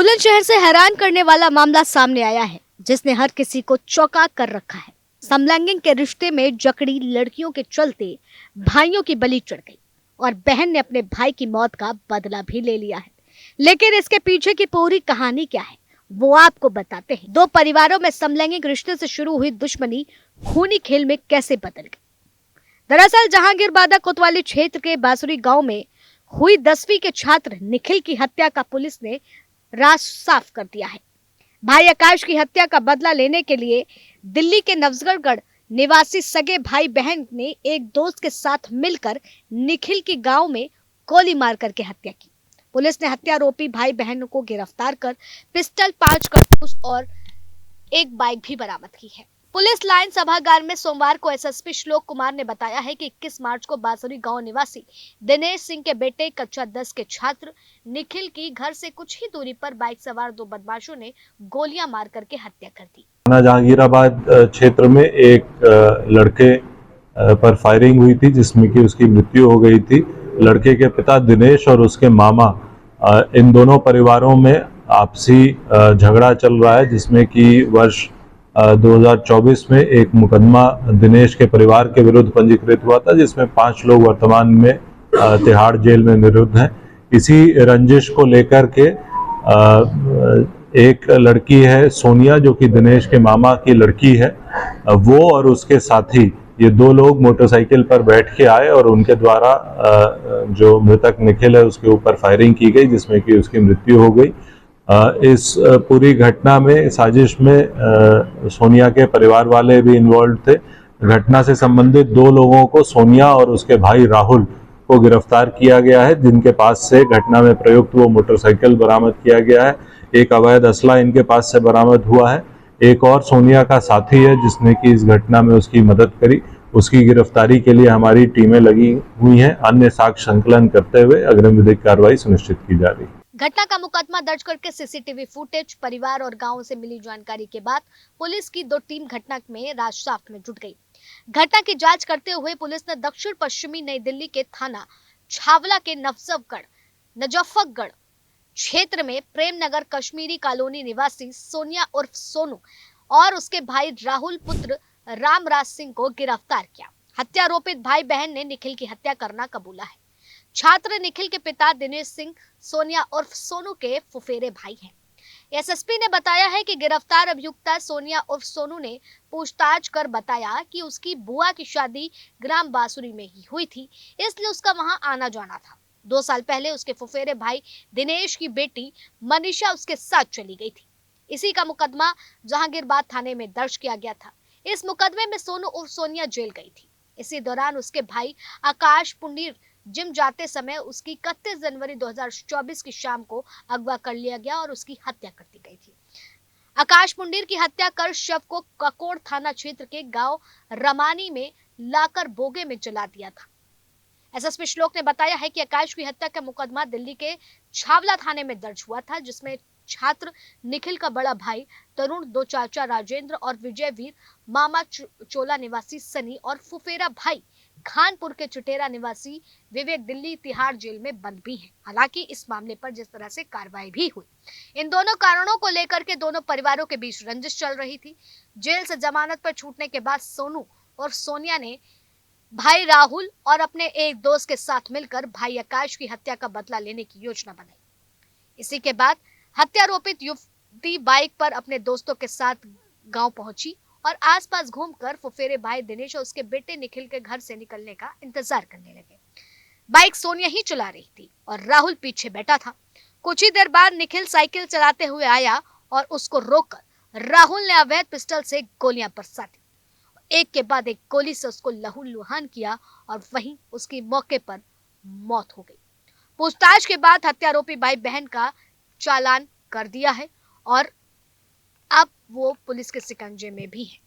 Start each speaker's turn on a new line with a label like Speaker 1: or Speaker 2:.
Speaker 1: बुलंदशहर से हैरान करने वाला मामला सामने आया है, जिसने हर किसी को चौंका कर रखा है। समलैंगिक के रिश्ते में जकड़ी लड़कियों के चलते भाइयों की बलि चढ़ गई और बहन ने अपने भाई की मौत का बदला भी ले लिया है। लेकिन इसके पीछे की पूरी कहानी क्या है, वो आपको बताते हैं। दो परिवारों में समलैंगिक रिश्ते से शुरू हुई दुश्मनी खूनी खेल में कैसे बदल गई। दरअसल जहांगीर बादा कोतवाली क्षेत्र के बासुरी गांव में हुई 10वीं के छात्र निखिल की हत्या का पुलिस ने राज साफ कर दिया है। भाई आकाश की हत्या का बदला लेने के लिए दिल्ली के नवजगढ़ निवासी सगे भाई बहन ने एक दोस्त के साथ मिलकर निखिल की गांव में गोली मार करके हत्या की। पुलिस ने हत्यारोपी भाई बहन को गिरफ्तार कर पिस्टल, 5 कारतूस और एक बाइक भी बरामद की है। पुलिस लाइन सभागार में सोमवार को एसएसपी श्लोक कुमार ने बताया है कि 21 मार्च को बासुरी गांव निवासी दिनेश सिंह के बेटे कक्षा 10 के छात्र निखिल की घर से कुछ ही दूरी पर बाइक सवार दो बदमाशों ने गोलियां मार करके हत्या कर दी।
Speaker 2: जहांगीराबाद क्षेत्र में एक लड़के पर फायरिंग हुई थी, जिसमें कि उसकी मृत्यु हो गई थी। लड़के के पिता दिनेश और उसके मामा, इन दोनों परिवारों में आपसी झगड़ा चल रहा है, जिसमें कि वर्ष 2024 में एक मुकदमा दिनेश के परिवार के विरुद्ध पंजीकृत हुआ था, जिसमें 5 लोग वर्तमान में तिहाड़ जेल में निरुद्ध हैं। इसी रंजिश को लेकर के एक लड़की है सोनिया, जो कि दिनेश के मामा की लड़की है, वो और उसके साथी, ये 2 लोग मोटरसाइकिल पर बैठ के आए और उनके द्वारा जो मृतक निखिल है उसके ऊपर फायरिंग की गई, जिसमें कि उसकी मृत्यु हो गई। इस पूरी घटना में, साजिश में सोनिया के परिवार वाले भी इन्वॉल्व थे। घटना से संबंधित 2 लोगों को, सोनिया और उसके भाई राहुल को गिरफ्तार किया गया है, जिनके पास से घटना में प्रयुक्त वो मोटरसाइकिल बरामद किया गया है। एक अवैध असला इनके पास से बरामद हुआ है। एक और सोनिया का साथी है, जिसने कि इस घटना में उसकी मदद करी। उसकी गिरफ्तारी के लिए हमारी टीमें लगी हुई हैं। अन्य साक्ष्य संकलन करते हुए अग्रिम विधिक कार्रवाई सुनिश्चित की जा रही है।
Speaker 1: घटना का मुकदमा दर्ज करके सीसीटीवी फुटेज, परिवार और गांव से मिली जानकारी के बाद पुलिस की 2 टीम घटना में राजसाफ में जुट गई। घटना की जांच करते हुए पुलिस ने दक्षिण पश्चिमी नई दिल्ली के थाना छावला के नजफगढ़ क्षेत्र में प्रेम नगर कश्मीरी कॉलोनी निवासी सोनिया उर्फ सोनू और उसके भाई राहुल पुत्र रामराज सिंह को गिरफ्तार किया। हत्यारोपित भाई बहन ने निखिल की हत्या करना कबूला है। छात्र निखिल के पिता दिनेश सिंह सोनिया उर्फ सोनू के फुफेरे भाई हैं। एसएसपी ने बताया है कि गिरफ्तार अभियुक्ता सोनिया उर्फ सोनू ने पूछताछ कर बताया कि उसकी बुआ की शादी ग्राम बासुरी में ही हुई थी, इसलिए उसका वहां आना जाना था। 2 साल पहले उसके फुफेरे भाई दिनेश की बेटी मनीषा उसके साथ चली गई थी। इसी का मुकदमा जहांगीरबाद थाने में दर्ज किया गया था। इस मुकदमे में सोनू उर्फ सोनिया जेल गई थी। इसी दौरान उसके भाई आकाश पुंडीर जिम जाते समय उसकी 31 जनवरी 2024 की शाम को अगवा कर लिया गया और उसकी हत्या कर दी गई थी। आकाश पुंडीर की हत्या कर शव को ककोड़ थाना क्षेत्र के गांव रमानी में लाकर बोगे में जला दिया था। एसएसपी श्लोक ने बताया है कि आकाश की हत्या का मुकदमा दिल्ली के छावला थाने में दर्ज हुआ था, जिसमें छात्र निखिल का बड़ा भाई तरुण, 2 चाचा राजेंद्र और विजय वीर, मामा चोला निवासी सनी और फुफेरा भाई खानपुर के चुटेरा निवासी विवेक दिल्ली तिहाड़ जेल में बंद भी हैं। हालांकि इस मामले पर जिस तरह से कार्रवाई भी हुई, इन दोनों कारणों को लेकर के दोनों परिवारों के बीच रंजिश चल रही थी। जेल से जमानत पर छूटने के बाद सोनू और सोनिया ने भाई राहुल और अपने एक दोस्त के साथ मिलकर भाई आकाश की हत्या का बदला लेने की योजना बनाई। इसी के बाद हत्यारोपित युवती बाइक पर अपने दोस्तों के साथ गांव पहुंची और आसपास घूमकर फुफेरे भाई दिनेश और उसके बेटे निखिल के घर से निकलने का इंतजार करने लगे। बाइक सोनिया ही चला रही थी और राहुल पीछे बैठा था। कुछ ही देर बाद निखिल साइकिल चलाते हुए आया और उसको रोककर राहुल ने अवैध पिस्टल से गोलियां बरसा दी। एक के बाद एक गोली से उसको लहूलुहान किया और वहीं उसकी मौके पर मौत हो गई। पूछताछ के बाद हत्यारोपी भाई बहन का चालान कर दिया है और अब वो पुलिस के शिकंजे में भी है।